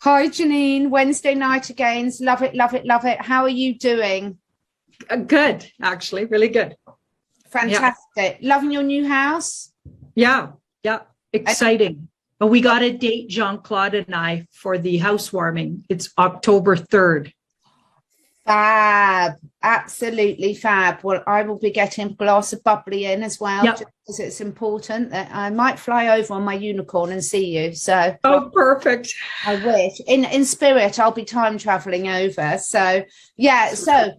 Hi, Janine. Wednesday night again. Love it, love it, love it. How are you doing? Good, actually, really good. Fantastic. Yeah. Loving your new house? Yeah, exciting. But we got a date, Jean-Claude and I, for the housewarming. It's October 3rd. Fab. Absolutely fab. Well, I will be getting a glass of bubbly in as well, just because it's important that I might fly over on my unicorn and see you. So, oh, perfect. I wish. In spirit, I'll be time traveling over. So, yeah. So,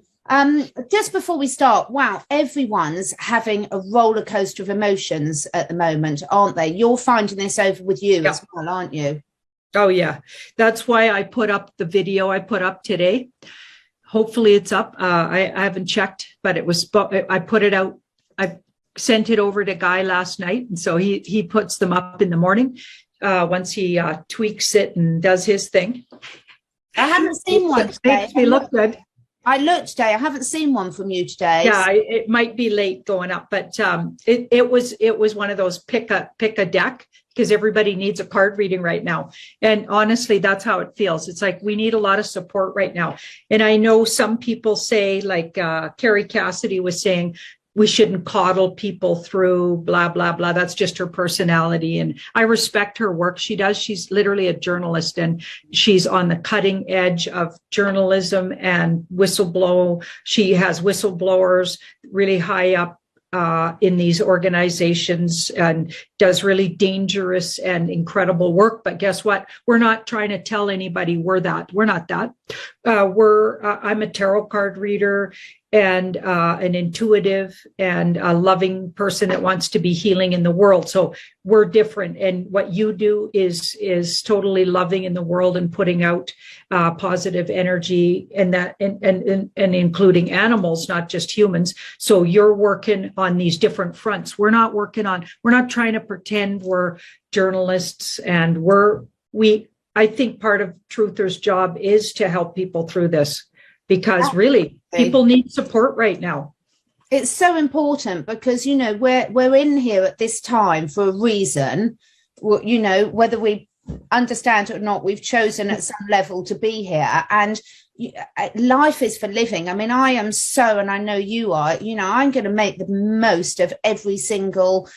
just before we start, wow, everyone's having a roller coaster of emotions at the moment, aren't they? You're finding this over with you as well, aren't you? Oh, yeah. That's why I put up the video I put up today. Hopefully it's up. I haven't checked, but I put it out. I sent it over to Guy last night. And so he puts them up in the morning once he tweaks it and does his thing. I haven't seen one today. Makes me look good. I looked today. I haven't seen one from you today. Yeah, it might be late going up, but it was one of those pick a deck, because everybody needs a card reading right now. And honestly, that's how it feels. It's like we need a lot of support right now. And I know some people say, like Carrie Cassidy was saying, we shouldn't coddle people through blah, blah, blah. That's just her personality. And I respect her work she does. She's literally a journalist, and she's on the cutting edge of journalism and whistleblow. She has whistleblowers really high up in these organizations, and does really dangerous and incredible work. But guess what? We're not trying to tell anybody we're not that. I'm a tarot card reader and an intuitive and a loving person that wants to be healing in the world. So we're different. And what you do is totally loving in the world and putting out positive energy, and that and including animals, not just humans. So you're working on these different fronts. We're not trying to pretend we're journalists, and I think part of Truther's job is to help people through this, because really people need support right now. It's so important because, we're in here at this time for a reason. Whether we understand it or not, we've chosen at some level to be here, and life is for living. I mean, I am so, and I know you are, I'm going to make the most of every single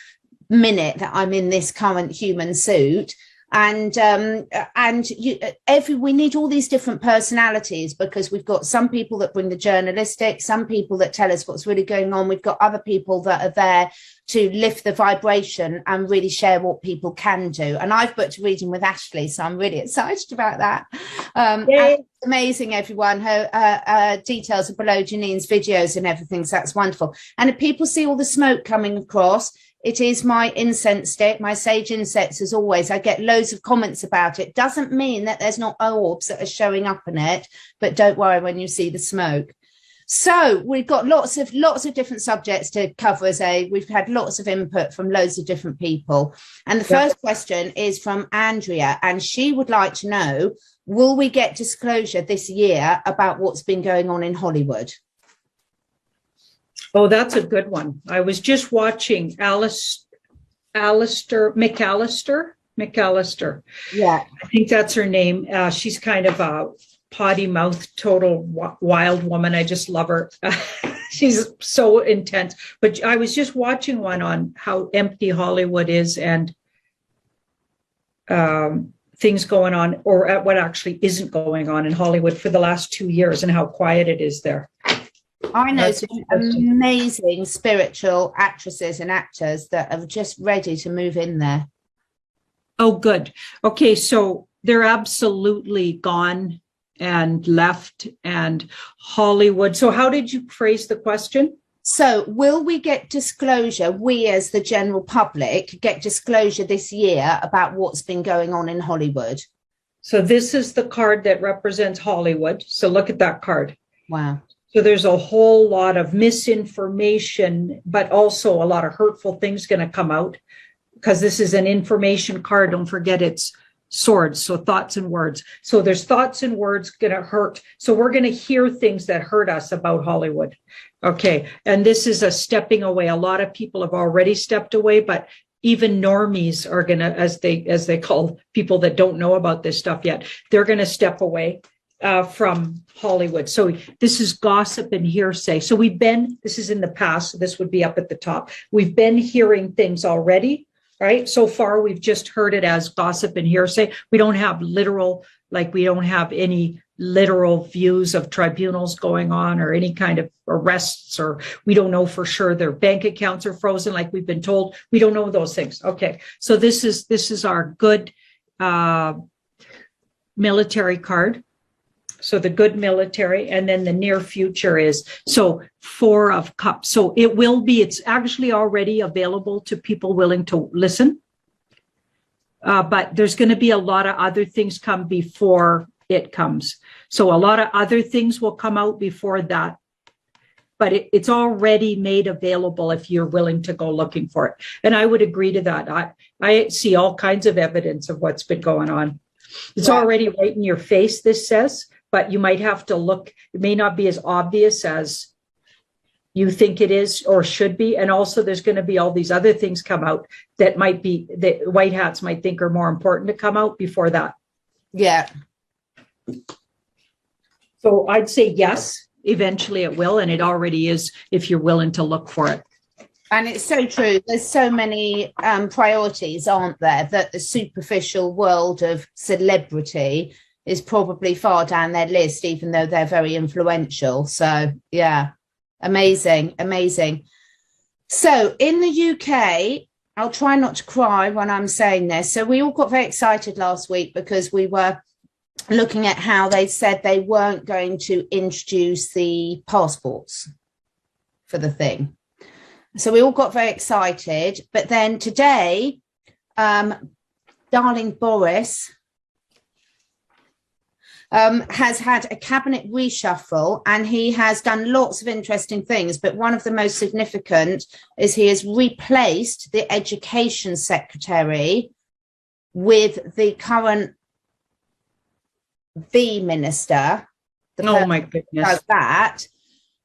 minute that I'm in this current human suit. And we need all these different personalities, because we've got some people that bring the journalistic, some people that tell us what's really going on. We've got other people that are there to lift the vibration and really share what people can do. And I've booked a reading with Ashley, so I'm really excited about that. Amazing, everyone. Her details are below Janine's videos and everything, so that's wonderful. And if people see all the smoke coming across, it is my incense stick, my sage incense, as always. I get loads of comments about it. Doesn't mean that there's not orbs that are showing up in it, but don't worry when you see the smoke. So we've got lots of different subjects to cover. We've had lots of input from loads of different people. And the first question is from Andrea, and she would like to know, will we get disclosure this year about what's been going on in Hollywood? Oh, that's a good one. I was just watching McAllister. Yeah. I think that's her name. She's kind of a potty mouth, total wild woman. I just love her. She's so intense. But I was just watching one on how empty Hollywood is, and things going on, or what actually isn't going on in Hollywood for the last 2 years, and how quiet it is there. I know some amazing spiritual actresses and actors that are just ready to move in there. Oh, good. Okay, so they're absolutely gone and left, and Hollywood. So how did you phrase the question? So will we get disclosure, we as the general public get disclosure this year about what's been going on in Hollywood? So this is the card that represents Hollywood. So look at that card. Wow. So there's a whole lot of misinformation, but also a lot of hurtful things going to come out, because this is an information card. Don't forget it's swords, so thoughts and words. So there's thoughts and words going to hurt. So we're going to hear things that hurt us about Hollywood. Okay. And this is a stepping away. A lot of people have already stepped away, but even normies are going to, as they call people that don't know about this stuff yet, they're going to step away from Hollywood. So this is gossip and hearsay. So this is in the past, so this would be up at the top. We've been hearing things already, right? So far, we've just heard it as gossip and hearsay. We don't have we don't have any literal views of tribunals going on or any kind of arrests, or we don't know for sure their bank accounts are frozen like we've been told. We don't know those things. Okay, so this is our good military card. So the good military, and then the near future is, so 4 of Cups. So it's actually already available to people willing to listen. But there's going to be a lot of other things come before it comes. So a lot of other things will come out before that. But it's already made available if you're willing to go looking for it. And I would agree to that. I see all kinds of evidence of what's been going on. It's already right in your face, this says. But you might have to look. It may not be as obvious as you think it is or should be. And also there's going to be all these other things come out that white hats might think are more important to come out before that. Yeah. So I'd say yes, eventually it will. And it already is if you're willing to look for it. And it's so true. There's so many priorities, aren't there, that the superficial world of celebrity is probably far down their list, even though they're very influential. So, yeah, amazing. So in the UK, I'll try not to cry when I'm saying this. So we all got very excited last week because we were looking at how they said they weren't going to introduce the passports for the thing. So we all got very excited. But then today, darling Boris has had a cabinet reshuffle, and he has done lots of interesting things. But one of the most significant is he has replaced the education secretary with the current V minister. Oh my goodness. Does that.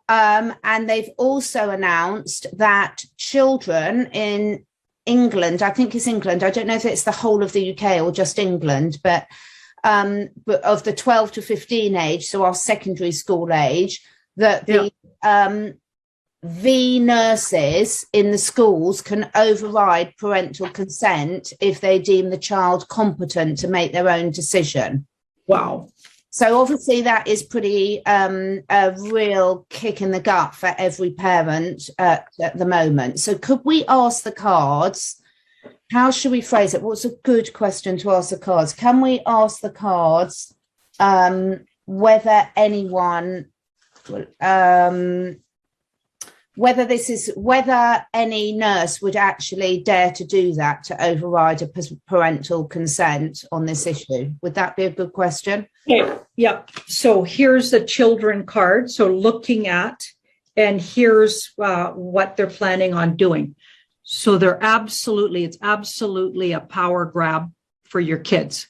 And they've also announced that children in England, I think it's England, I don't know if it's the whole of the UK or just England, but of the 12 to 15 age, so our secondary school age, that the V nurses in the schools can override parental consent if they deem the child competent to make their own decision. Wow. So obviously that is pretty a real kick in the gut for every parent at the moment. So could we ask the cards, how should we phrase it? What's a good question to ask the cards? Can we ask the cards whether anyone, whether any nurse would actually dare to do that, to override a parental consent on this issue? Would that be a good question? Okay. Yep. So here's the children card. So looking at, and here's what they're planning on doing. So it's absolutely a power grab for your kids.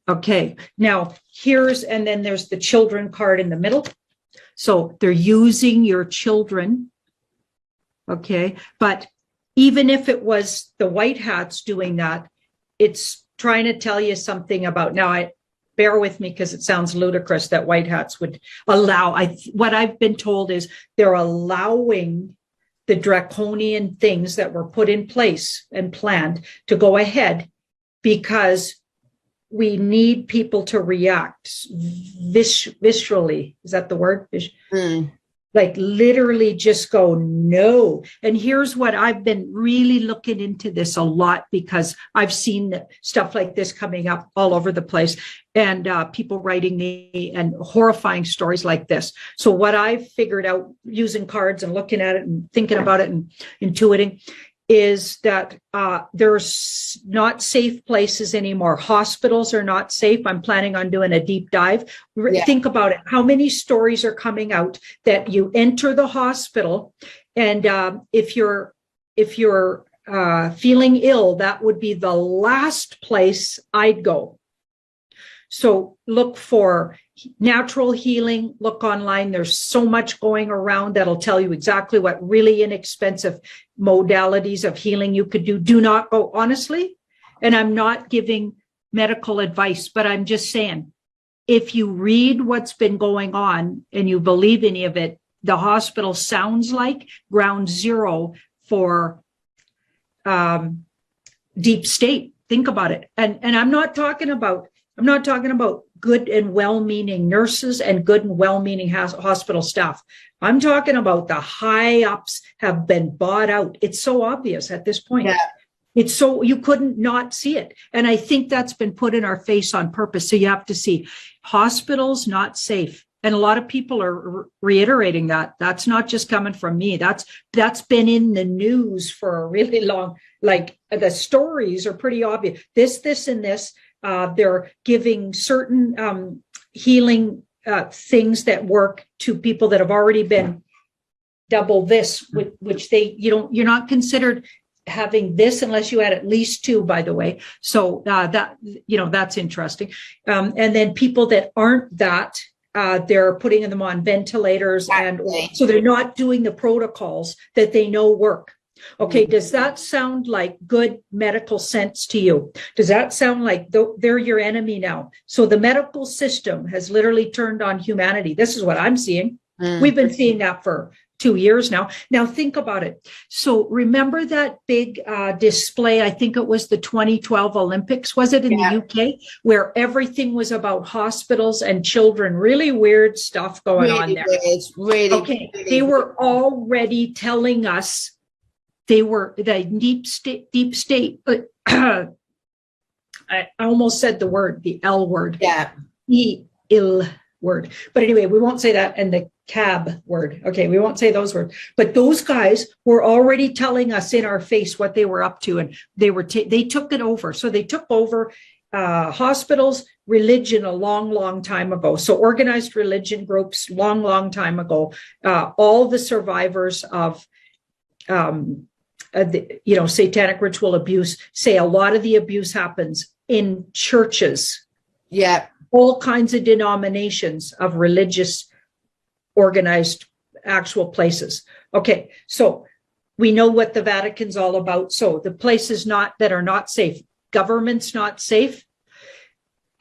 Okay. Now and then there's the children card in the middle. So they're using your children. Okay. But even if it was the white hats doing that, it's trying to tell you something about, bear with me because it sounds ludicrous that white hats would allow, what I've been told is they're allowing the draconian things that were put in place and planned to go ahead because we need people to react viscerally. Is that the word? Like literally just go, no. And here's what I've been really looking into this a lot, because I've seen stuff like this coming up all over the place, and people writing me and horrifying stories like this. So what I've figured out using cards and looking at it and thinking about it and intuiting is that there's not safe places anymore. Hospitals are not safe. I'm planning on doing a deep dive. Yeah. Think about it. How many stories are coming out that you enter the hospital, and if you're feeling ill, that would be the last place I'd go. So look for natural healing. Look online. There's so much going around that'll tell you exactly what really inexpensive modalities of healing you could do. Do not go, honestly, and I'm not giving medical advice, but I'm just saying, if you read what's been going on and you believe any of it, the hospital sounds like ground zero for deep state. Think about it. And I'm not talking about good and well-meaning nurses and good and well-meaning hospital staff. I'm talking about the high ups have been bought out. It's so obvious at this point. Yeah. It's so, you couldn't not see it. And I think that's been put in our face on purpose. So you have to see hospitals not safe. And a lot of people are reiterating that. That's not just coming from me. That's been in the news for a really long, like the stories are pretty obvious. This, and this. They're giving certain healing things that work to people that have already been double this, which you're not considered having this unless you had at least two, by the way. So that's interesting. And then people that aren't that, they're putting them on ventilators, and so they're not doing the protocols that they know work. Okay, does that sound like good medical sense to you? Does that sound like they're your enemy now? So the medical system has literally turned on humanity. This is what I'm seeing. We've been seeing that for 2 years now. Now think about it. So remember that big display, I think it was the 2012 Olympics, was it in the UK, where everything was about hospitals and children, really weird stuff going on there. Really. They were already telling us they were the deep state. I almost said the word, the L word. Yeah. ill word. But anyway, we won't say that, and the cab word. Okay, we won't say those words. But those guys were already telling us in our face what they were up to, and they took it over. So they took over hospitals, religion a long time ago. So organized religion groups, long time ago. All the survivors of satanic ritual abuse say a lot of the abuse happens in churches. Yeah. All kinds of denominations of religious organized actual places. Okay. So we know what the Vatican's all about. So the places that are not safe, government's not safe.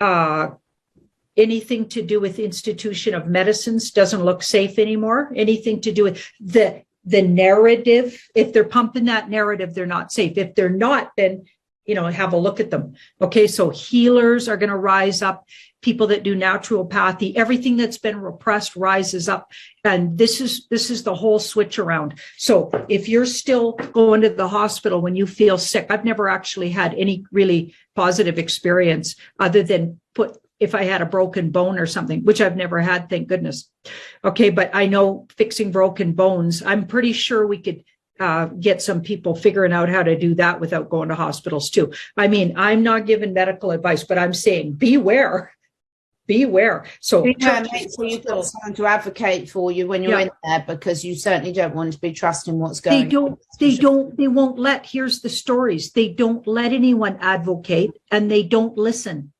Anything to do with institution of medicines doesn't look safe anymore. Anything to do with the narrative, if they're pumping that narrative, they're not safe. If they're not, then, have a look at them. Okay. So healers are going to rise up. People that do naturopathy, everything that's been repressed rises up. And this is the whole switch around. So if you're still going to the hospital when you feel sick, I've never actually had any really positive experience other than if I had a broken bone or something, which I've never had, thank goodness. Okay. But I know fixing broken bones, I'm pretty sure we could get some people figuring out how to do that without going to hospitals too. I mean, I'm not giving medical advice, but I'm saying beware. So make sure you've got someone to advocate for you when you're in there, because you certainly don't want to be trusting what's going on. They won't let, here's the stories. They don't let anyone advocate, and they don't listen.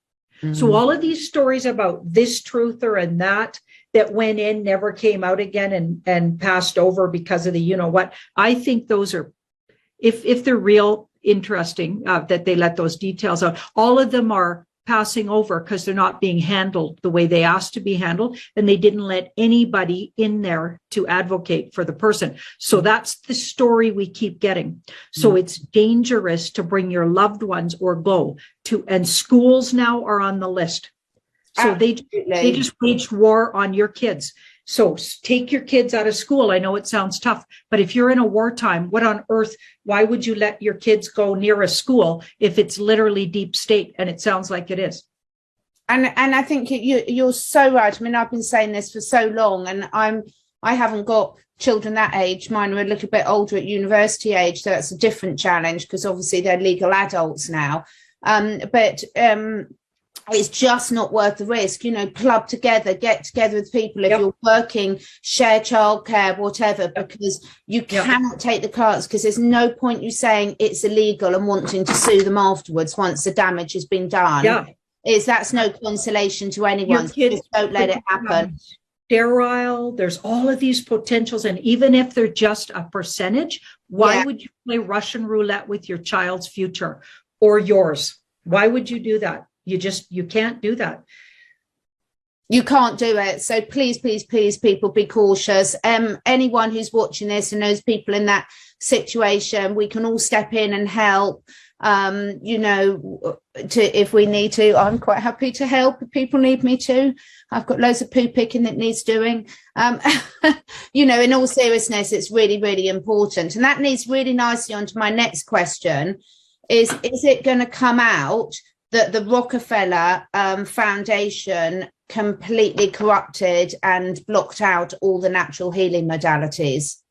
Mm-hmm. So all of these stories about this truther and that went in, never came out again and passed over because of the, what, I think those are, if they're real interesting, that they let those details out. All of them are passing over because they're not being handled the way they asked to be handled, and they didn't let anybody in there to advocate for the person. So that's the story we keep getting. So it's dangerous to bring your loved ones or go to, and schools now are on the list. So they just waged war on your kids. So take your kids out of school. I know it sounds tough, but if you're in a wartime, what on earth, why would you let your kids go near a school if it's literally deep state? And it sounds like it is. And I think you're so right. I mean, I've been saying this for so long, and I haven't got children that age. Mine are a little bit older at university age. So that's a different challenge because obviously they're legal adults now. But it's just not worth the risk. Club together, get together with people. If you're working, share childcare, whatever, because you cannot take the cards, because there's no point you saying it's illegal and wanting to sue them afterwards once the damage has been done. Yeah. that's no consolation to anyone. Kids just don't let it happen. Sterile, there's all of these potentials, and even if they're just a percentage, why would you play Russian roulette with your child's future or yours? Why would you do that? You can't do that. You can't do it. So please, please, please, people, be cautious. Anyone who's watching this and knows people in that situation, we can all step in and help. You know, if we need to. I'm quite happy to help if people need me to. I've got loads of poo picking that needs doing. You know, in all seriousness, it's really, really important. And that leads really nicely onto my next question is it going to come out that the Rockefeller Foundation completely corrupted and blocked out all the natural healing modalities?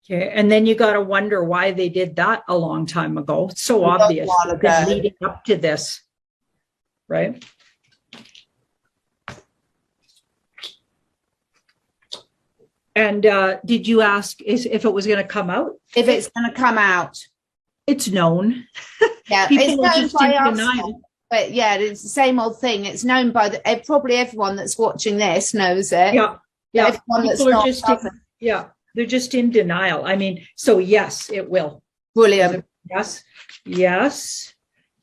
Okay, and then you got to wonder why they did that a long time ago. It's so obvious. Been leading up to this, right? And did you ask if it was going to come out? If it's going to come out, it's known. Yeah, people are just in denial. But yeah, it's the same old thing. It's known by probably everyone that's watching this knows it. Yeah, yeah. Yeah. They're just in denial. I mean, so yes, it will. Brilliant. Yes.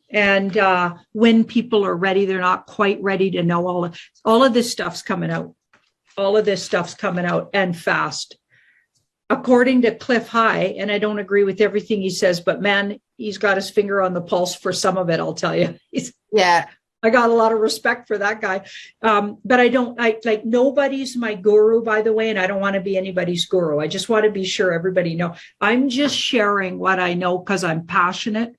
And when people are ready, they're not quite ready to know all of this stuff's coming out. All of this stuff's coming out and fast. According to Cliff High, and I don't agree with everything he says, but man, he's got his finger on the pulse for some of it, I'll tell you. I got a lot of respect for that guy. But I nobody's my guru, by the way, and I don't want to be anybody's guru. I just want to be sure everybody know. I'm just sharing what I know because I'm passionate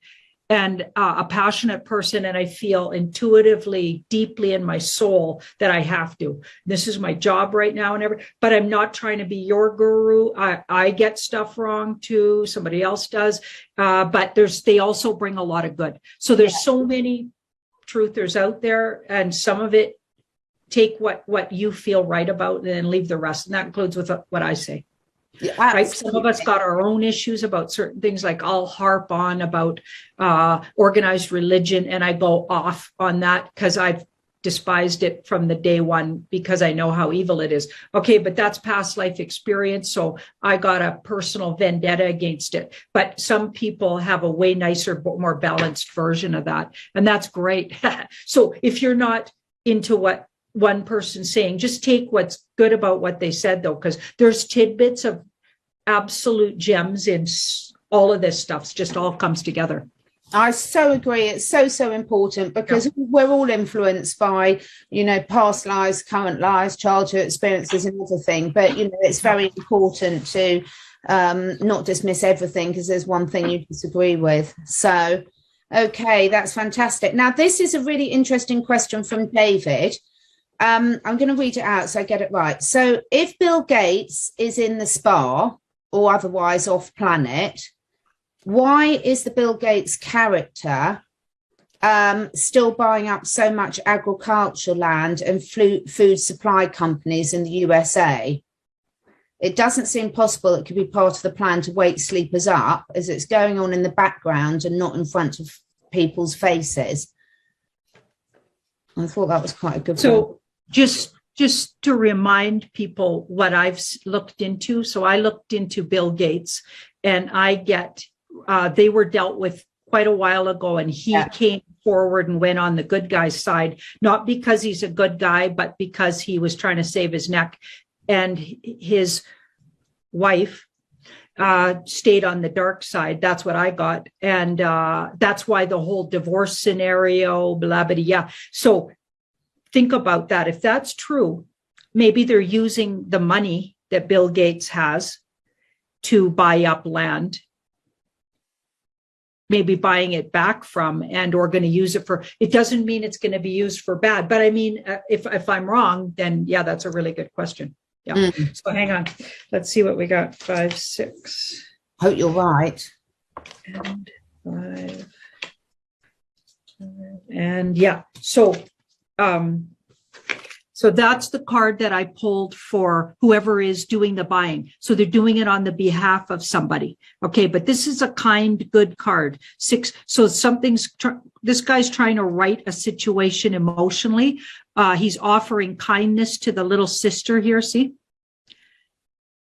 and a passionate person. And I feel intuitively, deeply in my soul that I have to. This is my job right now but I'm not trying to be your guru. I get stuff wrong too. Somebody else does. But they also bring a lot of good. So there's so many truthers out there, and some of it take what you feel right about and then leave the rest, and that includes with what I say. Right? Some of us got our own issues about certain things, like I'll harp on about organized religion, and I go off on that because I've despised it from the day one because I know how evil it is. Okay, but that's past life experience, so I got a personal vendetta against it. But some people have a way nicer, more balanced version of that, and that's great. So if you're not into what one person's saying, just take what's good about what they said, though, because there's tidbits of absolute gems in all of this stuff. Just all comes together. I so agree. It's so important because we're all influenced by, you know, past lives, current lives, childhood experiences and everything. But, you know, it's very important to not dismiss everything because there's one thing you disagree with. So, okay, that's fantastic. Now, this is a really interesting question from David. I'm going to read it out so I get it right. So if Bill Gates is in the spa or otherwise off planet, why is the Bill Gates character still buying up so much agricultural land and food supply companies in the USA? It doesn't seem possible it could be part of the plan to wake sleepers up, as it's going on in the background and not in front of people's faces. I thought that was quite a good one. Just to remind people what I've looked into. So I looked into Bill Gates, and they were dealt with quite a while ago, and he came forward and went on the good guy's side, not because he's a good guy, but because he was trying to save his neck. And his wife stayed on the dark side. That's what I got. And that's why the whole divorce scenario, blah, blah, yeah. So think about that. If that's true, maybe they're using the money that Bill Gates has to buy up land, maybe buying it back from, and or going to use it for, it doesn't mean it's going to be used for bad. But I mean, if I'm wrong, then yeah, that's a really good question. Yeah. So hang on. Let's see what we got. 5, 6. Hope you're right. And 5. And yeah. So So that's the card that I pulled for whoever is doing the buying. So they're doing it on the behalf of somebody. Okay, but this is a kind, good card. 6. So this guy's trying to right a situation emotionally. He's offering kindness to the little sister here, see?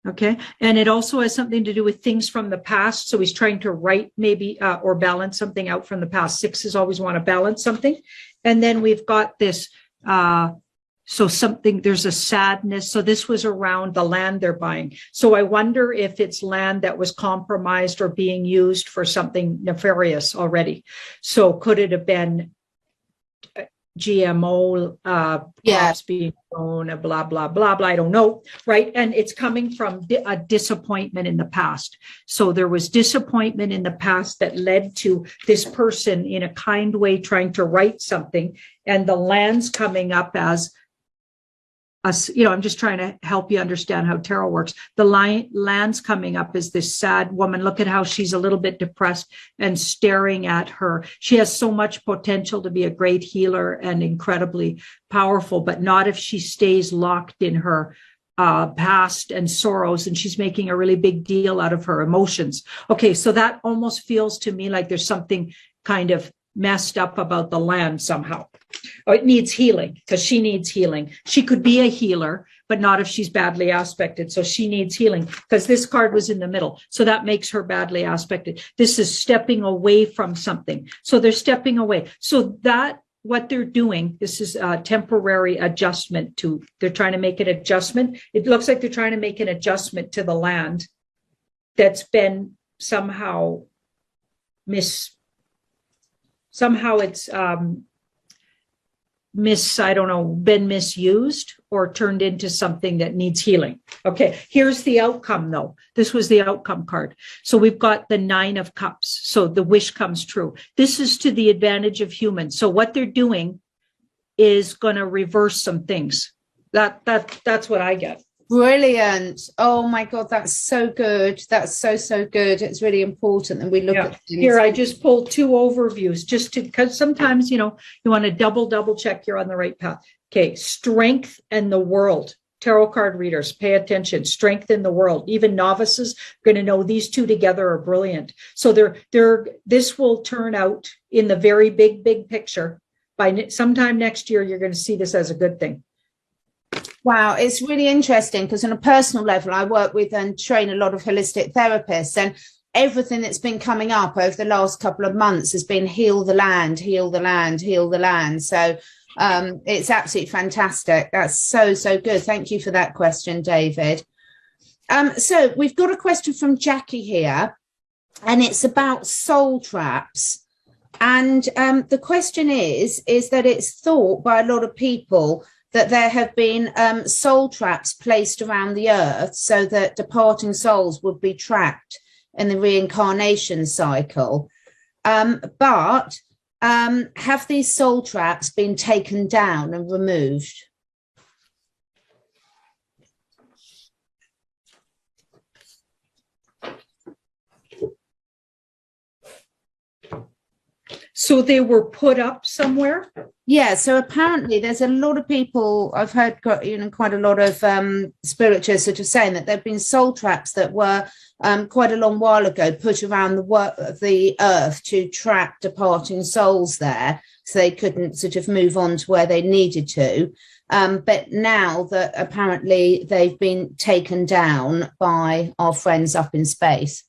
Okay, and it also has something to do with things from the past. So he's trying to right maybe or balance something out from the past. 6s always want to balance something. And then we've got this, so there's a sadness. So this was around the land they're buying. So I wonder if it's land that was compromised or being used for something nefarious already. So could it have been GMO crops being grown, blah, blah, blah, blah. I don't know. Right. And it's coming from a disappointment in the past. So there was disappointment in the past that led to this person in a kind way trying to right something. And the land's coming up as I'm just trying to help you understand how tarot works. The land's coming up as this sad woman. Look at how she's a little bit depressed and staring at her. She has so much potential to be a great healer and incredibly powerful, but not if she stays locked in her past and sorrows, and she's making a really big deal out of her emotions. Okay, so that almost feels to me like there's something kind of messed up about the land somehow. Oh, it needs healing because she needs healing. She could be a healer, but not if she's badly aspected. So she needs healing because this card was in the middle. So that makes her badly aspected. This is stepping away from something. So they're stepping away. So that what they're doing, this is a temporary adjustment they're trying to make an adjustment. It looks like they're trying to make an adjustment to the land that's been somehow been misused or turned into something that needs healing. Okay, here's the outcome though. This was the outcome card. So we've got the 9 of Cups. So the wish comes true. This is to the advantage of humans. So what they're doing is going to reverse some things. That's what I get. Brilliant. Oh my God, that's so good. That's so good. It's really important that we look at things. Here, I just pulled 2 overviews because sometimes, you want to double check you're on the right path. Okay. Strength and the world. Tarot card readers, pay attention. Strength in the world. Even novices are going to know these 2 together are brilliant. So this will turn out in the very big picture. By sometime next year, you're going to see this as a good thing. Wow, it's really interesting because on a personal level, I work with and train a lot of holistic therapists, and everything that's been coming up over the last couple of months has been heal the land, heal the land, heal the land. So it's absolutely fantastic. That's so good. Thank you for that question, David. So we've got a question from Jackie here, and it's about soul traps. And the question is that it's thought by a lot of people that there have been soul traps placed around the earth so that departing souls would be trapped in the reincarnation cycle. But have these soul traps been taken down and removed? So they were put up somewhere? Yeah, so apparently there's a lot of people, I've heard quite a lot of spiritualists sort of saying that there have been soul traps that were quite a long while ago put around the earth to trap departing souls there, so they couldn't sort of move on to where they needed to. But now that apparently they've been taken down by our friends up in space.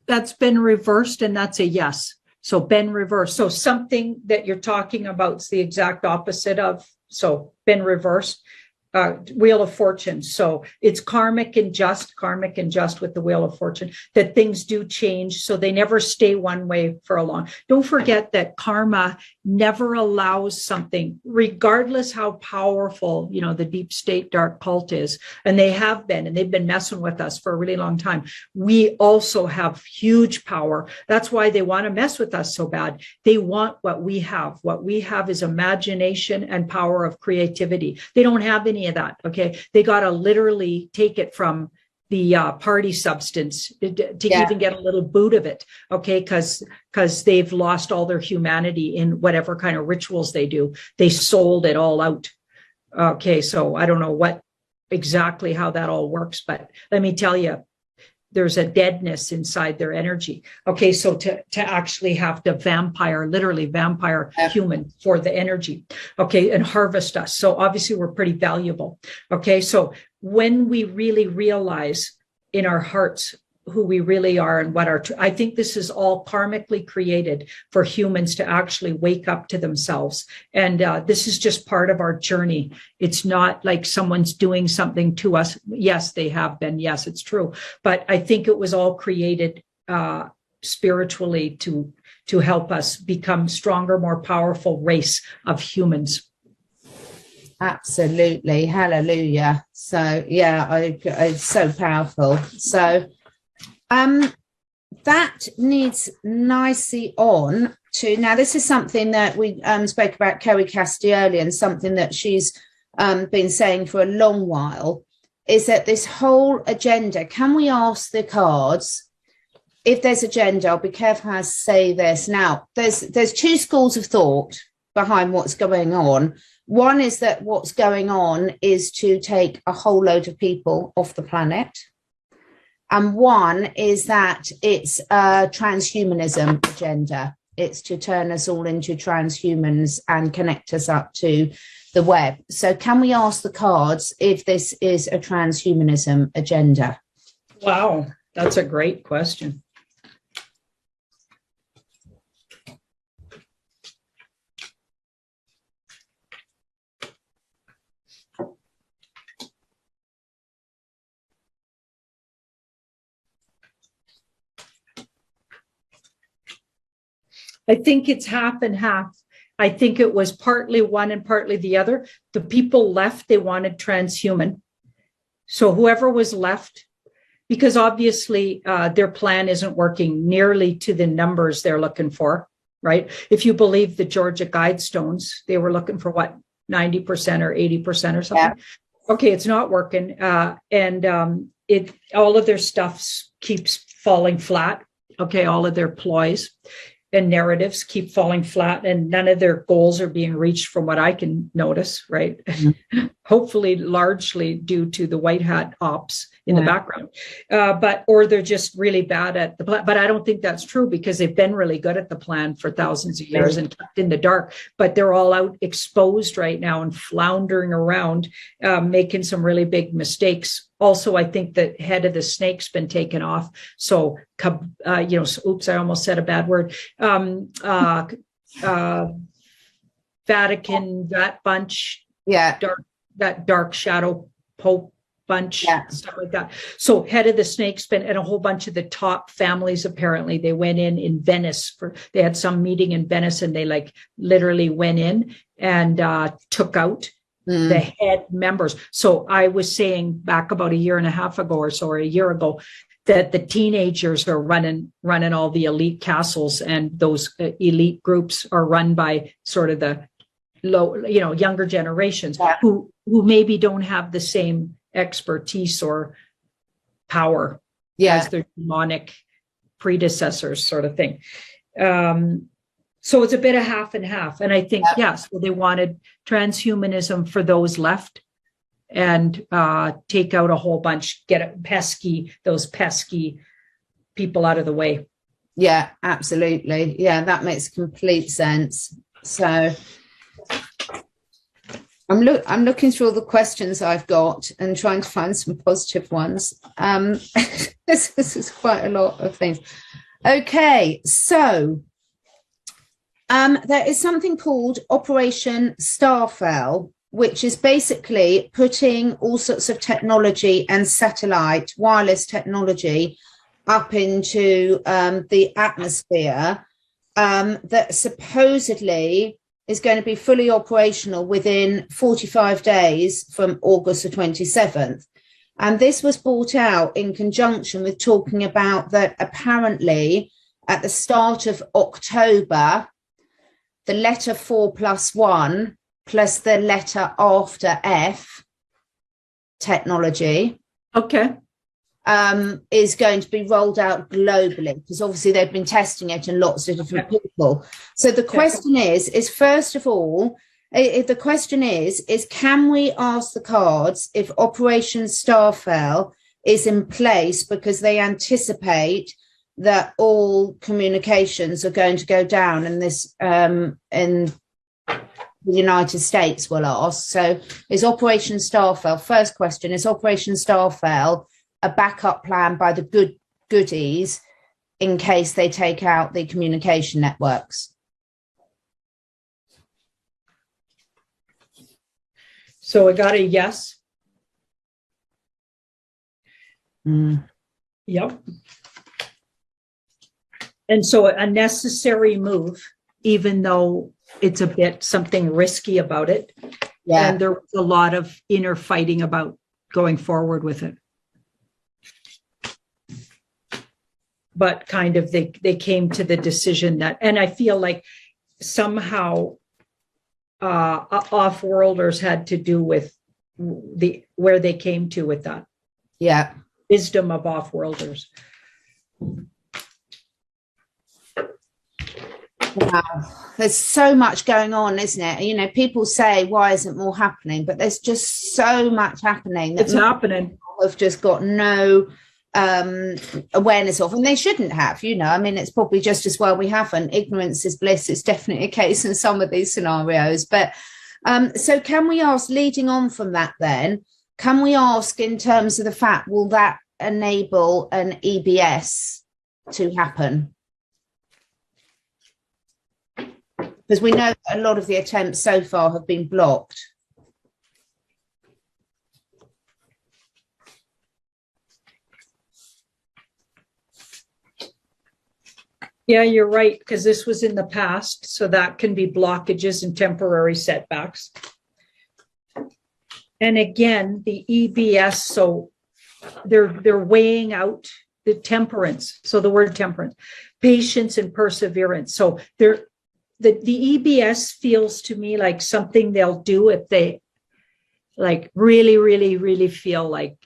That's been reversed, and that's a yes. So been reversed. So something that you're talking about is the exact opposite of, so been reversed. Wheel of Fortune. So it's karmic and just with the Wheel of Fortune, that things do change. So they never stay one way for a long. Don't forget that karma never allows something, regardless how powerful, the deep state dark cult is. And they have been, and they've been messing with us for a really long time. We also have huge power. That's why they want to mess with us so bad. They want what we have. What we have is imagination and power of creativity. They don't have any of that. Okay. They got to literally take it from the party substance to even get a little boot of it. Okay. Because they've lost all their humanity in whatever kind of rituals they do. They sold it all out. Okay, so I don't know what exactly how that all works, but let me tell you, there's a deadness inside their energy. Okay, so to actually have to literally vampire humans for the energy, okay, and harvest us. So obviously we're pretty valuable. Okay, so when we really realize in our hearts who we really are and what I think this is all karmically created for humans to actually wake up to themselves. And this is just part of our journey. It's not like someone's doing something to us. Yes, they have been. Yes, it's true. But I think it was all created spiritually to help us become stronger, more powerful race of humans. Absolutely. Hallelujah. So yeah, it's so powerful. So that leads nicely on to, now this is something that we spoke about Kerry Cassidy earlier, and something that she's been saying for a long while, is that this whole agenda, can we ask the cards if there's agenda? I'll be careful how I say this. Now, there's two schools of thought behind what's going on. One is that what's going on is to take a whole load of people off the planet. And one is that it's a transhumanism agenda. It's to turn us all into transhumans and connect us up to the web. So can we ask the cards if this is a transhumanism agenda? Wow, that's a great question. I think it's half and half. I think it was partly one and partly the other. The people left, they wanted transhuman. So whoever was left, because obviously their plan isn't working nearly to the numbers they're looking for, right? If you believe the Georgia Guidestones, they were looking for what, 90% or 80% or something? Yeah. Okay, it's not working. All of their stuff keeps falling flat. Okay, all of their ploys and narratives keep falling flat, and none of their goals are being reached from what I can notice, right? Mm-hmm. Hopefully largely due to the white hat ops in the background. Or they're just really bad at the plan. But I don't think that's true, because they've been really good at the plan for thousands of years and kept in the dark. But they're all out exposed right now and floundering around, making some really big mistakes. Also, I think the head of the snake's been taken off. So, oops, I almost said a bad word. Vatican, that bunch, that dark shadow Pope bunch, stuff like that. So head of the snake's been, and a whole bunch of the top families, apparently they went in Venice they had some meeting in Venice, and they literally went in and took out the head members. So I was saying back about a year and a half ago or so, or a year ago, that the teenagers are running all the elite castles, and those elite groups are run by sort of the younger generations who maybe don't have the same expertise or power as their demonic predecessors, sort of thing. So it's a bit of half and half. And I think, yes, they wanted transhumanism for those left, and take out a whole bunch, those pesky people out of the way. Yeah, absolutely. Yeah, that makes complete sense. So I'm looking through all the questions I've got and trying to find some positive ones. This is quite a lot of things. Okay, so there is something called Operation Starfell, which is basically putting all sorts of technology and satellite wireless technology up into the atmosphere that supposedly is going to be fully operational within 45 days from August the 27th. And this was brought out in conjunction with talking about that apparently at the start of October, the letter 4+1 plus the letter after F technology is going to be rolled out globally, because obviously they've been testing it in lots of different people. So the question is first of all, The question is can we ask the cards if Operation Starfell is in place because they anticipate that all communications are going to go down in this in the United States, will ask. So is Operation Starfell, first question, is Operation Starfell a backup plan by the goodies in case they take out the communication networks? So I got a yes. Yep. And so a necessary move, even though it's a bit something risky about it. Yeah. And there was a lot of inner fighting about going forward with it. But kind of they came to the decision that, and I feel like somehow off-worlders had to do with where they came to with that. Yeah. Wisdom of off-worlders. Wow, there's so much going on, isn't it? You know, people say, why isn't more happening? But there's just so much happening that it's happening. Have just got no awareness of, and they shouldn't have. You know, I mean, it's probably just as well we haven't. Ignorance is bliss. It's definitely a case in some of these scenarios. But so can we ask, leading on from that then, can we ask in terms of the fact, will that enable an EBS to happen? Because we know that a lot of the attempts so far have been blocked. Yeah, you're right, because this was in the past, so that can be blockages and temporary setbacks. And again, the EBS, so they're weighing out the temperance. So the word temperance, patience and perseverance. So the EBS feels to me like something they'll do if they like really, really, really feel like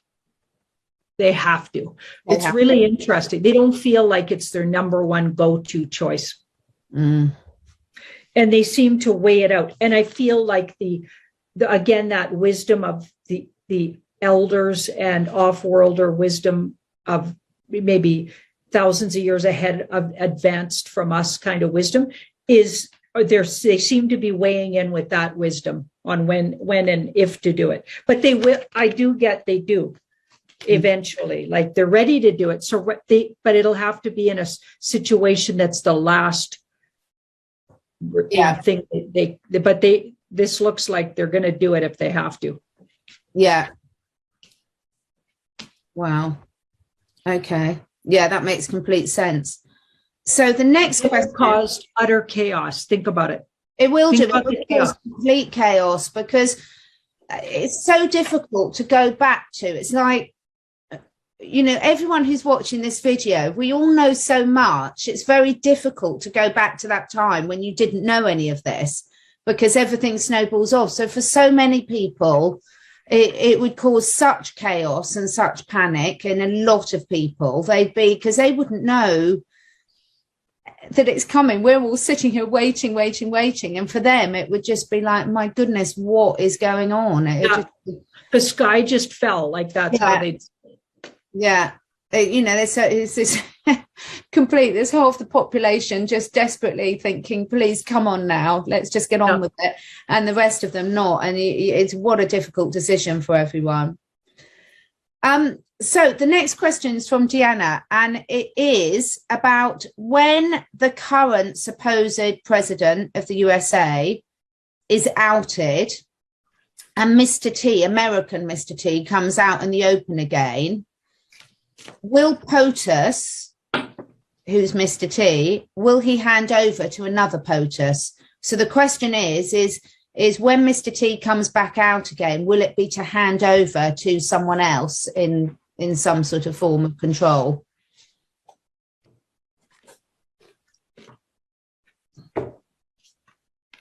they have to. It's really interesting. They don't feel like it's their number one go-to choice. And they seem to weigh it out. And I feel like again, that wisdom of the elders and off-worlder wisdom of maybe thousands of years ahead of advanced from us kind of wisdom is they seem to be weighing in with that wisdom on when and if to do it. But they will, they do eventually, like they're ready to do it. So but it'll have to be in a situation that's the last thing this looks like they're going to do it if they have to. Yeah. Wow. Okay. Yeah, that makes complete sense. So the next question caused utter chaos. Think about it. It will do. It will cause complete chaos because it's so difficult to go back to. It's like, you know, everyone who's watching this video, we all know so much. It's very difficult to go back to that time when you didn't know any of this because everything snowballs off. So for so many people, it would cause such chaos and such panic in a lot of people. Because they wouldn't know that it's coming. We're all sitting here waiting. And for them, it would just be like, my goodness, what is going on? The sky just fell. Like that's how they. Yeah. You know, it's this complete, there's half the population just desperately thinking, please come on now, let's just get on with it. And the rest of them not. And it's what a difficult decision for everyone. So the next question is from Deanna, and it is about when the current supposed president of the USA is outed and Mr. T, American Mr. T, comes out in the open again. Will POTUS, who's Mr. T, will he hand over to another POTUS? So the question is when Mr. T comes back out again, will it be to hand over to someone else in some sort of form of control?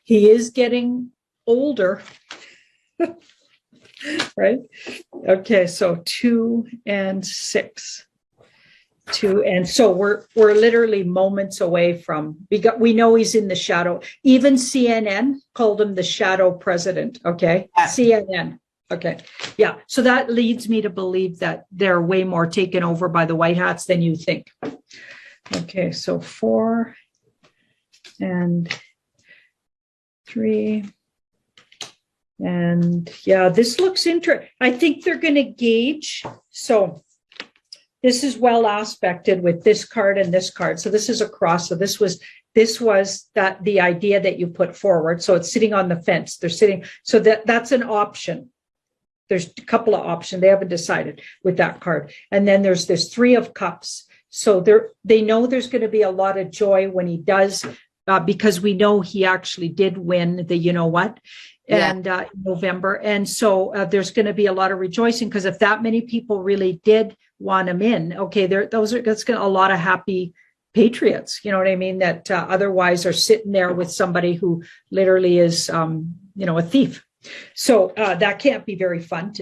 He is getting older. Right? Okay, so 2 and 6. 2. And so we're literally moments away from, we know he's in the shadow. Even CNN called him the shadow president. Okay. Yeah. CNN. Okay. Yeah. So that leads me to believe that they're way more taken over by the white hats than you think. Okay. So 4 and 3. And yeah, this looks interesting. I think they're going to gauge. So this is well aspected with this card and this card. So this is a cross. So this was that the idea that you put forward. So it's sitting on the fence. They're sitting. So that's an option. There's a couple of options. They haven't decided with that card. And then there's this 3 of cups. So they know there's going to be a lot of joy when he does, because we know he actually did win the, you know what, and November. And so there's going to be a lot of rejoicing, because if that many people really did want him in, okay, that's going to a lot of happy patriots, you know what I mean, that otherwise are sitting there with somebody who literally is, a thief. So that can't be very fun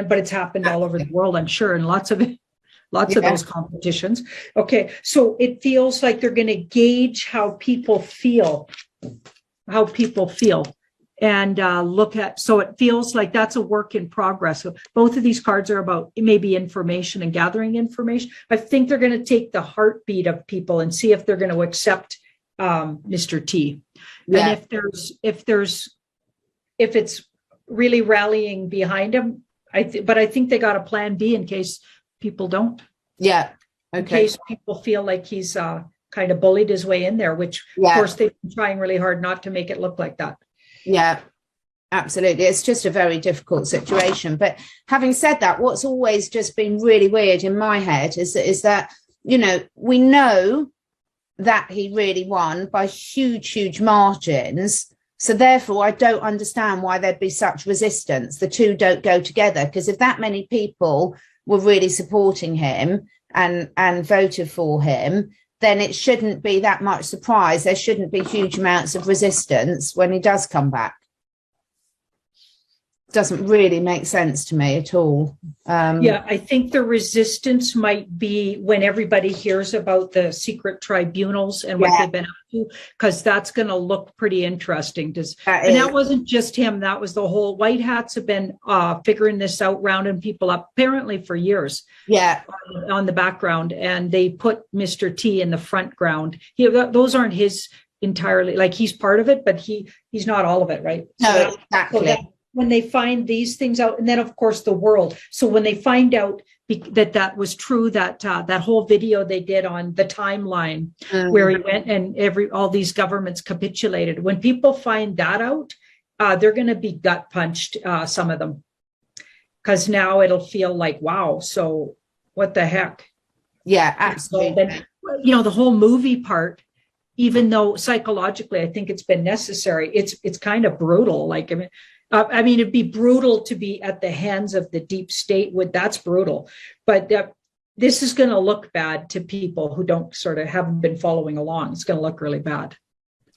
but it's happened all over the world, I'm sure, and lots of those competitions. Okay, so it feels like they're going to gauge how people feel, and look at, so it feels like that's a work in progress. So both of these cards are about maybe information and gathering information. I think they're going to take the heartbeat of people and see if they're going to accept Mr. T. Yeah. And if it's really rallying behind him, but I think they got a plan B in case people don't. Yeah. Okay. In case people feel like he's kind of bullied his way in there, which of course they've been trying really hard not to make it look like that. Yeah, absolutely. It's just a very difficult situation. But having said that, what's always just been really weird in my head is that, we know that he really won by huge margins. So therefore, I don't understand why there'd be such resistance. The two don't go together, because if that many people were really supporting him and voted for him, then it shouldn't be that much surprise. There shouldn't be huge amounts of resistance when he does come back. Doesn't really make sense to me at all. I think the resistance might be when everybody hears about the secret tribunals and what they've been up to, because that's going to look pretty interesting. That wasn't just him. That was the whole white hats have been figuring this out, rounding people up apparently for years. Yeah, on the background, and they put Mr. T in the front ground. Those aren't his entirely. Like, he's part of it, but he's not all of it, right? No, exactly. When they find these things out, and then of course the world. So when they find out that was true, that whole video they did on the timeline where he went and all these governments capitulated. When people find that out, they're going to be gut punched, some of them, because now it'll feel like, wow. So what the heck? Yeah, absolutely. So, the whole movie part, even though psychologically I think it's been necessary, it's kind of brutal. Like, I mean, it'd be brutal to be at the hands of the deep state. That's brutal. But this is going to look bad to people who haven't been following along. It's going to look really bad.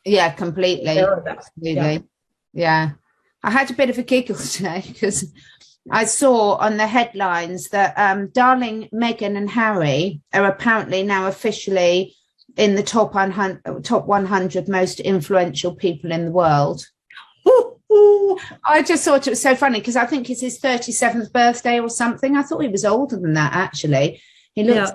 Yeah, completely. Absolutely. Yeah. I had a bit of a giggle today because I saw on the headlines that darling Meghan and Harry are apparently now officially in the top 100 most influential people in the world. I just thought it was so funny because I think it's his 37th birthday or something. I thought he was older than that, actually. He looks,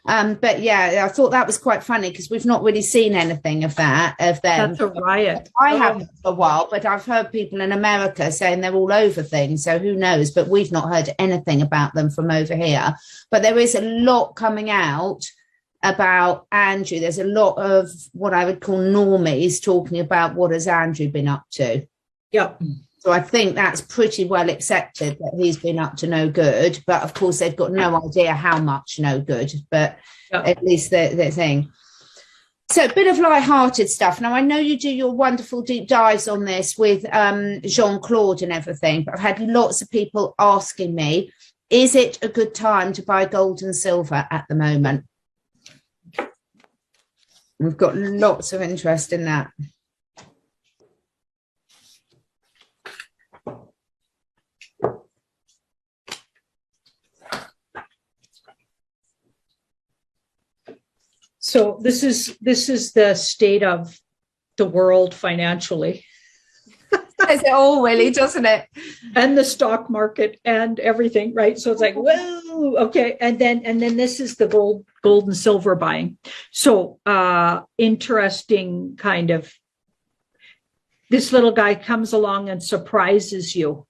but I thought that was quite funny because we've not really seen anything of them. That's a riot. I haven't for a while, but I've heard people in America saying they're all over things. So who knows? But we've not heard anything about them from over here. But there is a lot coming out about Andrew. There's a lot of what I would call normies talking about what has Andrew been up to. Yep. So I think that's pretty well accepted that he's been up to no good. But of course, they've got no idea how much no good. But at least they're saying. So a bit of light-hearted stuff. Now, I know you do your wonderful deep dives on this with Jean-Claude and everything. But I've had lots of people asking me, is it a good time to buy gold and silver at the moment? We've got lots of interest in that. So this is the state of the world financially. Says it all, really, doesn't it? And the stock market and everything, right? So it's like, whoa, okay. And then this is the gold and silver buying. So interesting kind of, this little guy comes along and surprises you.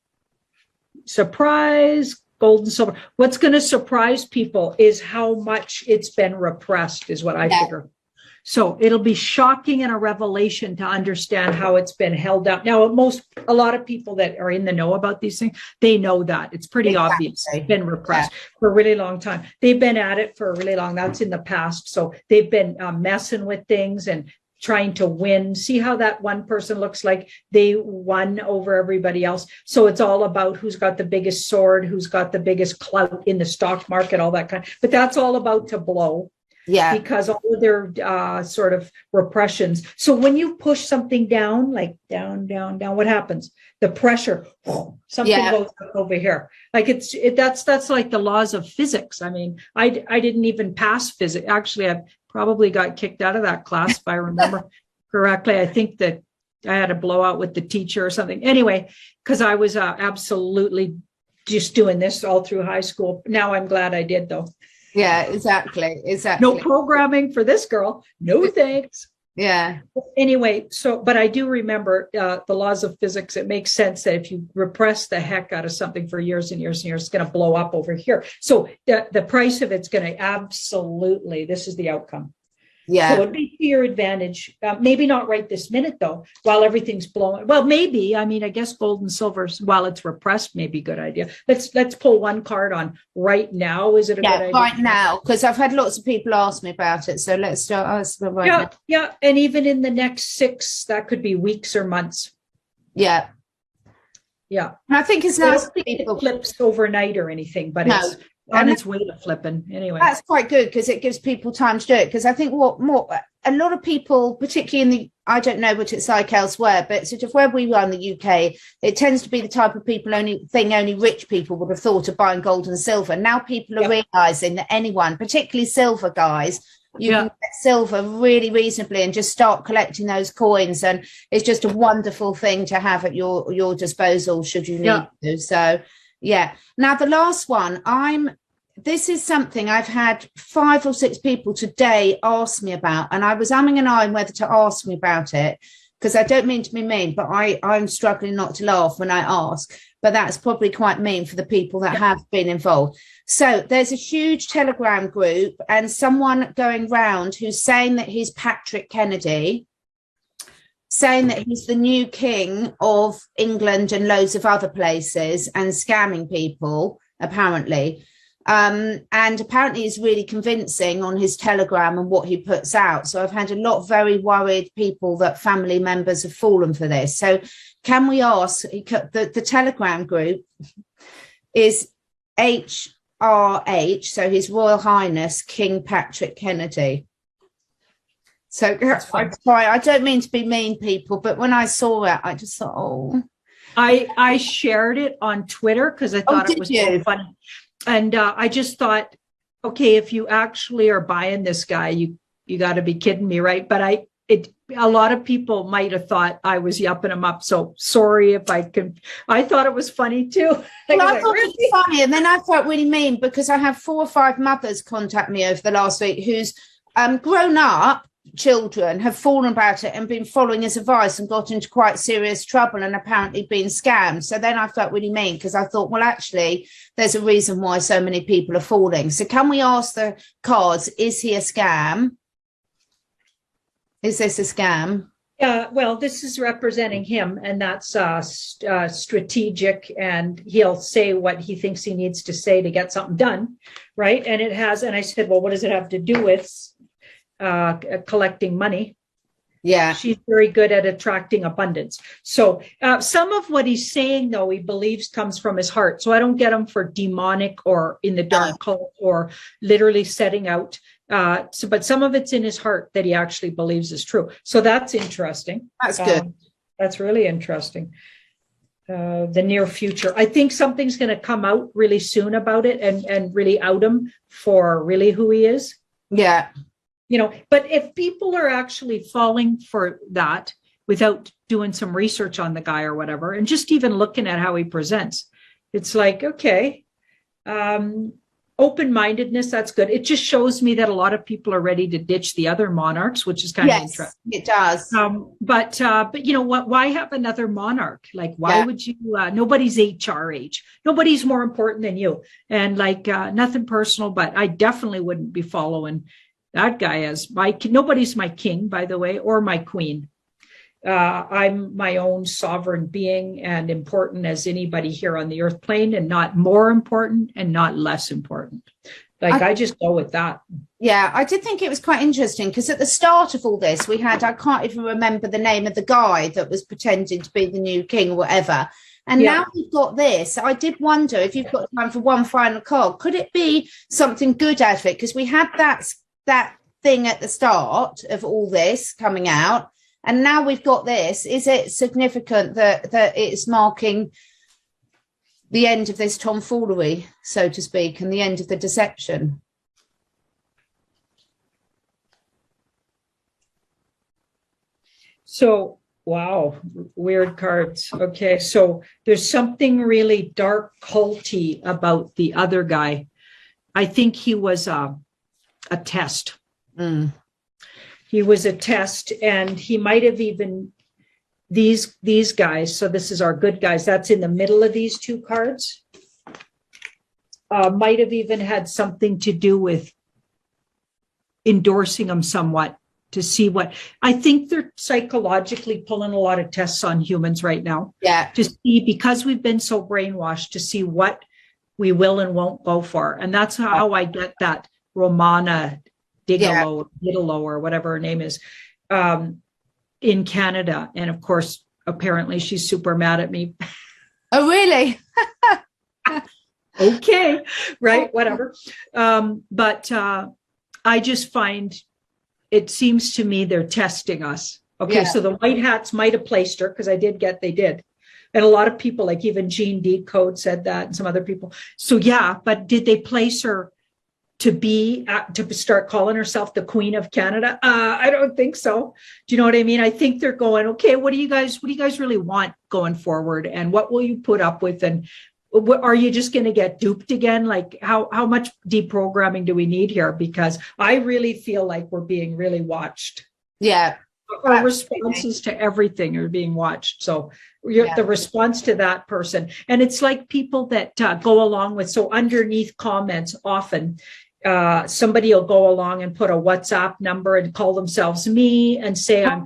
Surprise, gold and silver. What's going to surprise people is how much it's been repressed, is what I figure. So it'll be shocking and a revelation to understand how it's been held up. Now, a lot of people that are in the know about these things, they know that it's pretty obvious. It's been repressed for a really long time. They've been at it for a really long. That's in the past. So they've been messing with things and trying to win. See how that one person looks like they won over everybody else. So it's all about who's got the biggest sword, who's got the biggest clout in the stock market, all that kind. But that's all about to blow. Yeah, because all of their sort of repressions. So when you push something down, like down, what happens? The pressure, something goes up over here. Like that's like the laws of physics. I mean, I didn't even pass physics. Actually, I probably got kicked out of that class if I remember correctly. I think that I had a blowout with the teacher or something. Anyway, because I was absolutely just doing this all through high school. Now I'm glad I did, though. Yeah, exactly. No programming for this girl. No thanks. Yeah. Anyway, but I do remember the laws of physics. It makes sense that if you repress the heck out of something for years and years and years, it's going to blow up over here. So the price of it's going to absolutely, this is the outcome. Yeah. So it'd be to your advantage. Maybe not right this minute, though, while everything's blowing. Well, maybe. I mean, I guess gold and silver, while it's repressed, may be a good idea. Let's pull one card on right now. Is it a good idea? Right now, because I've had lots of people ask me about it. So let's start asking right now. Yeah. And even in the next 6, that could be weeks or months. Yeah. Yeah. And I think it's nice people flips overnight or anything, but it's on its way to flipping anyway. That's quite good because it gives people time to do it. Because I think a lot of people, particularly I don't know what it's like elsewhere, but sort of where we are in the UK, it tends to be the type of people only rich people would have thought of buying gold and silver. Now people are realizing that anyone, particularly silver guys, you can get silver really reasonably and just start collecting those coins, and it's just a wonderful thing to have at your disposal should you need to. So now the last one, this is something I've had 5 or 6 people today ask me about, and I was umming and ahhing whether to ask me about it because I don't mean to be mean, but I'm struggling not to laugh when I ask, but that's probably quite mean for the people that have been involved. So there's a huge Telegram group and someone going round who's saying that he's Patrick Kennedy, saying that he's the new king of England and loads of other places and scamming people, apparently. And apparently he's really convincing on his Telegram and what he puts out. So I've had a lot of very worried people that family members have fallen for this. So can we ask, the Telegram group is HRH, so His Royal Highness King Patrick Kennedy. So I don't mean to be mean, people, but when I saw it, I just thought, oh. I shared it on Twitter because I thought it was so funny. And I just thought, okay, if you actually are buying this guy, you got to be kidding me, right? But a lot of people might have thought I was yupping him up. So sorry if I thought it was funny too. Well, I thought it was funny, and then I felt really mean because I have 4 or 5 mothers contact me over the last week who's grown up children have fallen about it and been following his advice and got into quite serious trouble and apparently been scammed. So then I felt really mean because I thought, well, actually, there's a reason why so many people are falling. So can we ask the cards, is he a scam? Is this a scam? Yeah, well, this is representing him, and that's strategic, and he'll say what he thinks he needs to say to get something done, right? And I said, well, what does it have to do with collecting money? Yeah, she's very good at attracting abundance. So some of what he's saying, though, he believes comes from his heart. So I don't get him for demonic or in the dark cult or literally setting out. But some of it's in his heart that he actually believes is true. So that's interesting. That's good. That's really interesting. The near future. I think something's going to come out really soon about it and really out him for really who he is. Yeah. But if people are actually falling for that without doing some research on the guy or whatever, and just even looking at how he presents, it's like, okay, open-mindedness, that's good. It just shows me that a lot of people are ready to ditch the other monarchs, which is kind of interesting. It does. But you know what? Why have another monarch? Like, why would you? Nobody's hrh. Nobody's more important than you. And like, nothing personal, but I definitely wouldn't be following that guy as nobody's my king, by the way, or my queen. I'm my own sovereign being and important as anybody here on the earth plane, and not more important and not less important. Like, I just go with that. Yeah, I did think it was quite interesting because at the start of all this, we had, I can't even remember the name of the guy that was pretending to be the new king or whatever. And now we've got this. I did wonder, if you've got time for one final card, could it be something good out of it? Because we had that thing at the start of all this coming out. And now we've got this. Is it significant that it's marking the end of this tomfoolery, so to speak, and the end of the deception? So, wow, weird cards. Okay, so there's something really dark, culty about the other guy. I think he was a test. He was a test, and he might have even, these guys, so this is our good guys, that's in the middle of these two cards, might have even had something to do with endorsing them somewhat to see what, I think they're psychologically pulling a lot of tests on humans right now. Yeah. To see, because we've been so brainwashed, to see what we will and won't go for. And that's how I get that Romana Diggalo, or whatever her name is, in Canada. And of course, apparently she's super mad at me. Oh, really? Okay, right, whatever. But I just find, it seems to me they're testing us. Okay, so the white hats might have placed her, because they did. And a lot of people, like even Jean Decode said that, and some other people. So yeah, but did they place her to start calling herself the Queen of Canada? I don't think so. Do you know what I mean? I think they're going, okay, what do you guys really want going forward? And what will you put up with? And are you just going to get duped again? Like, how much deprogramming do we need here? Because I really feel like we're being really watched. Yeah. Our responses to everything are being watched. So the response to that person. And it's like people that go along with, so underneath comments often, somebody will go along and put a WhatsApp number and call themselves me and say, I've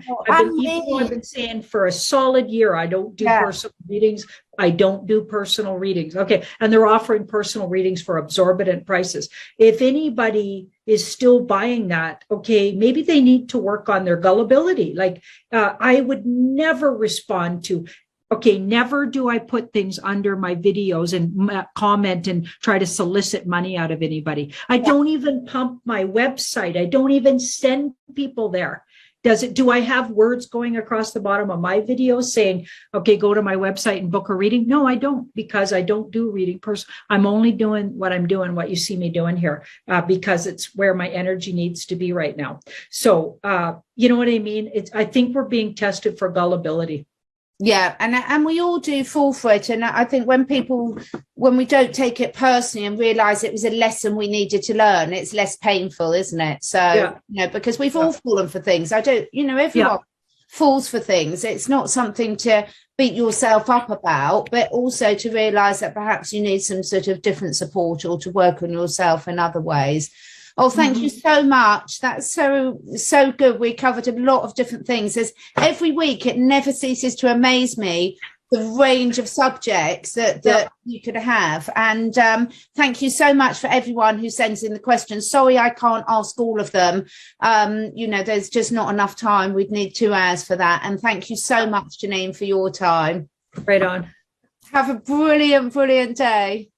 been saying for a solid year, I don't do personal readings. I don't do personal readings. Okay. And they're offering personal readings for exorbitant prices. If anybody is still buying that, okay, maybe they need to work on their gullibility. Like, I would never respond to, okay, never do I put things under my videos and comment and try to solicit money out of anybody. I don't even pump my website. I don't even send people there. Do I have words going across the bottom of my videos saying, okay, go to my website and book a reading? No, I don't, because I don't do reading I'm only doing what I'm doing, what you see me doing here, because it's where my energy needs to be right now. So, you know what I mean? I think we're being tested for gullibility. Yeah, and we all do fall for it. And I think when we don't take it personally and realize it was a lesson we needed to learn, it's less painful, isn't it? So, because we've all fallen for things. Everyone falls for things. It's not something to beat yourself up about, but also to realize that perhaps you need some sort of different support or to work on yourself in other ways. Oh, thank you so much. That's so good. We covered a lot of different things. Every week, it never ceases to amaze me, the range of subjects that you could have. And thank you so much for everyone who sends in the questions. Sorry, I can't ask all of them. There's just not enough time. We'd need 2 hours for that. And thank you so much, Janine, for your time. Right on. Have a brilliant, brilliant day.